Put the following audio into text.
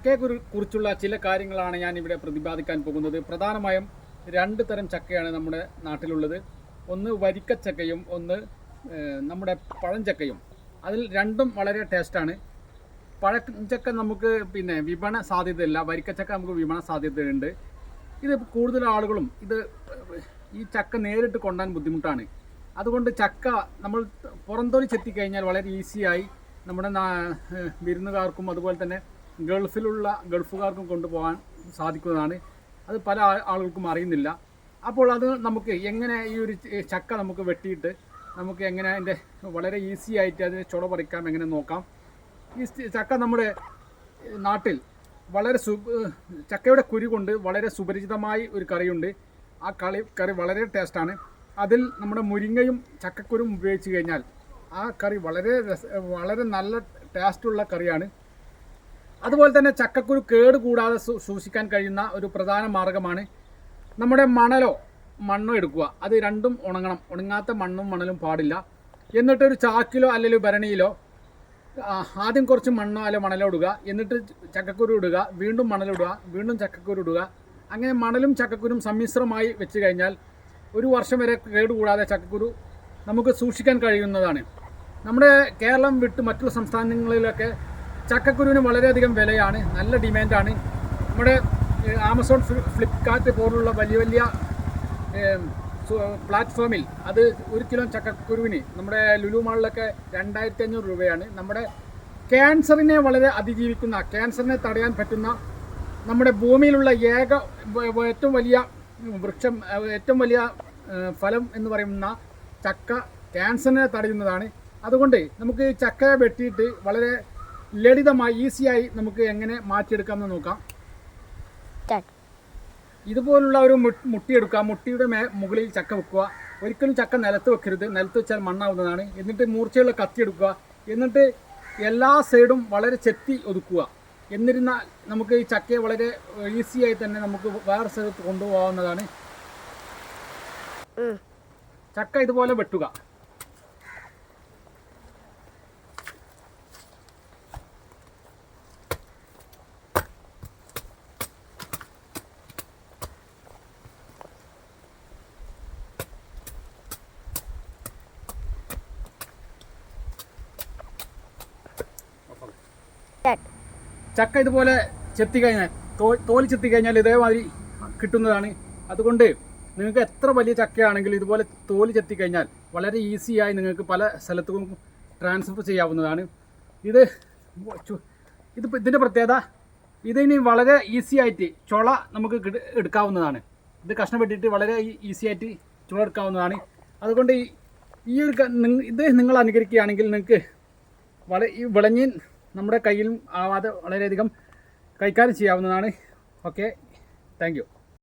ചക്കയെക്കുറിച്ചുള്ള ചില കാര്യങ്ങളാണ് ഞാൻ ഇവിടെ പ്രതിപാദിക്കാൻ പോകുന്നത്. പ്രധാനമായും രണ്ട് തരം ചക്കയാണ് നമ്മുടെ നാട്ടിലുള്ളത്. ഒന്ന് വരിക്കച്ചക്കയും ഒന്ന് നമ്മുടെ പഴഞ്ചക്കയും. അതിൽ രണ്ടും വളരെ ടേസ്റ്റാണ്. പഴഞ്ചക്ക നമുക്ക് വിപണന സാധ്യതയില്ല, വരിക്കച്ചക്ക നമുക്ക് വിപണന സാധ്യതയുണ്ട്. ഇത് കൂടുതൽ ആളുകളും ഈ ചക്ക നേരിട്ട് കൊണ്ടാൻ ബുദ്ധിമുട്ടാണ്. അതുകൊണ്ട് ചക്ക നമ്മൾ പുറംതൊലി ചെത്തിക്കഴിഞ്ഞാൽ വളരെ ഈസിയായി നമ്മുടെ വിരുന്നുകാർക്കും അതുപോലെ തന്നെ ഗൾഫുകാർക്കും കൊണ്ടുപോകാൻ സാധിക്കുന്നതാണ്. അത് പല ആളുകൾക്കും അറിയുന്നില്ല. അപ്പോൾ അത് നമുക്ക് എങ്ങനെ ഈ ഒരു ചക്ക നമുക്ക് വെട്ടിയിട്ട് നമുക്ക് എങ്ങനെ അതിൻ്റെ വളരെ ഈസി ആയിട്ട് അതിനെ ചുള പറിക്കാം എങ്ങനെ നോക്കാം. ഈ ചക്ക നമ്മുടെ നാട്ടിൽ വളരെ ചക്കയുടെ കുരു കൊണ്ട് വളരെ സുപരിചിതമായി ഒരു കറിയുണ്ട്. ആ കറി വളരെ ടേസ്റ്റാണ്. അതിൽ നമ്മുടെ മുരിങ്ങയും ചക്കക്കുരും ഉപയോഗിച്ച് കഴിഞ്ഞാൽ ആ കറി വളരെ നല്ല ടേസ്റ്റുള്ള കറിയാണ്. അതുപോലെ തന്നെ ചക്കക്കുരു കേട് കൂടാതെ സൂക്ഷിക്കാൻ കഴിയുന്ന ഒരു പ്രധാന മാർഗ്ഗമാണ് നമ്മുടെ മണ്ണോ എടുക്കുക. അത് രണ്ടും ഉണങ്ങണം. ഉണങ്ങാത്ത മണലും പാടില്ല. എന്നിട്ടൊരു ചാക്കിലോ അല്ലെങ്കിൽ ഭരണിയിലോ ആദ്യം കുറച്ച് മണ്ണോ അല്ലെങ്കിൽ മണലോ ഇടുക. എന്നിട്ട് ചക്കക്കുരു ഇടുക, വീണ്ടും മണലിടുക, വീണ്ടും ചക്കക്കുരു ഇടുക. അങ്ങനെ മണലും ചക്കക്കുരും സമ്മിശ്രമായി വെച്ച് കഴിഞ്ഞാൽ ഒരു വർഷം വരെ കേടുകൂടാതെ ചക്കക്കുരു നമുക്ക് സൂക്ഷിക്കാൻ കഴിയുന്നതാണ്. നമ്മുടെ കേരളം വിട്ട് മറ്റുള്ള സംസ്ഥാനങ്ങളിലൊക്കെ ചക്കക്കുരുവിന് വളരെയധികം വിലയാണ്, നല്ല ഡിമാൻഡാണ്. നമ്മുടെ ആമസോൺ, ഫ്ലിപ്കാർട്ട് പോലുള്ള വലിയ പ്ലാറ്റ്ഫോമിൽ അത് 1 കിലോ ചക്കക്കുരുവിന് നമ്മുടെ ലുലു മാളിലൊക്കെ 2500 രൂപയാണ്. നമ്മുടെ ക്യാൻസറിനെ വളരെ അതിജീവിക്കുന്ന, ക്യാൻസറിനെ തടയാൻ പറ്റുന്ന നമ്മുടെ ഭൂമിയിലുള്ള ഏറ്റവും വലിയ വൃക്ഷം, ഏറ്റവും വലിയ ഫലം എന്ന് പറയുന്ന ചക്ക ക്യാൻസറിനെ തടയുന്നതാണ്. അതുകൊണ്ട് നമുക്ക് ചക്ക വെട്ടിയിട്ട് വളരെ ലളിതമായി ഈസിയായി നമുക്ക് എങ്ങനെ മാറ്റിയെടുക്കാമെന്ന് നോക്കാം. ഇതുപോലുള്ള ഒരു മുട്ടിയെടുക്കുക. മുട്ടിയുടെ മുകളിൽ ചക്ക വെക്കുക. ഒരിക്കലും ചക്ക നിലത്ത് വെക്കരുത്, നിലത്ത് വെച്ചാൽ മണ്ണാവുന്നതാണ്. എന്നിട്ട് മൂർച്ചയുള്ള കത്തി എടുക്കുക. എന്നിട്ട് എല്ലാ സൈഡും വളരെ ചെത്തി ഒതുക്കുക. എന്നിരുന്നാൽ നമുക്ക് ഈ ചക്കയെ വളരെ ഈസിയായി തന്നെ നമുക്ക് വേറെ സ്ഥലത്ത് കൊണ്ടുപോകാവുന്നതാണ്. ചക്ക ഇതുപോലെ വെട്ടുക. ചക്ക ഇതുപോലെ ചെത്തിക്കഴിഞ്ഞാൽ തോല് ചെത്തിക്കഴിഞ്ഞാൽ ഇതേമാതിരി കിട്ടുന്നതാണ്. അതുകൊണ്ട് നിങ്ങൾക്ക് എത്ര വലിയ ചക്കയാണെങ്കിലും ഇതുപോലെ തോല് ചെത്തിക്കഴിഞ്ഞാൽ വളരെ ഈസിയായി നിങ്ങൾക്ക് പല സ്ഥലത്തും ട്രാൻസ്ഫർ ചെയ്യാവുന്നതാണ്. ഇതിൻ്റെ പ്രത്യേകത ഇതിന് വളരെ ഈസി ആയിട്ട് ചുള നമുക്ക് എടുക്കാവുന്നതാണ്. ഇത് കഷ്ണം വെട്ടിയിട്ട് വളരെ ഈസി ആയിട്ട് ചുള എടുക്കാവുന്നതാണ്. അതുകൊണ്ട് ഇത് നിങ്ങൾ അനുകരിക്കുകയാണെങ്കിൽ നിങ്ങൾക്ക് ഈ വിളഞ്ഞ് നമ്മുടെ കയ്യിലും ആവാതെ വളരെയധികം കൈകാര്യം ചെയ്യാവുന്നതാണ്. Okay, thank you.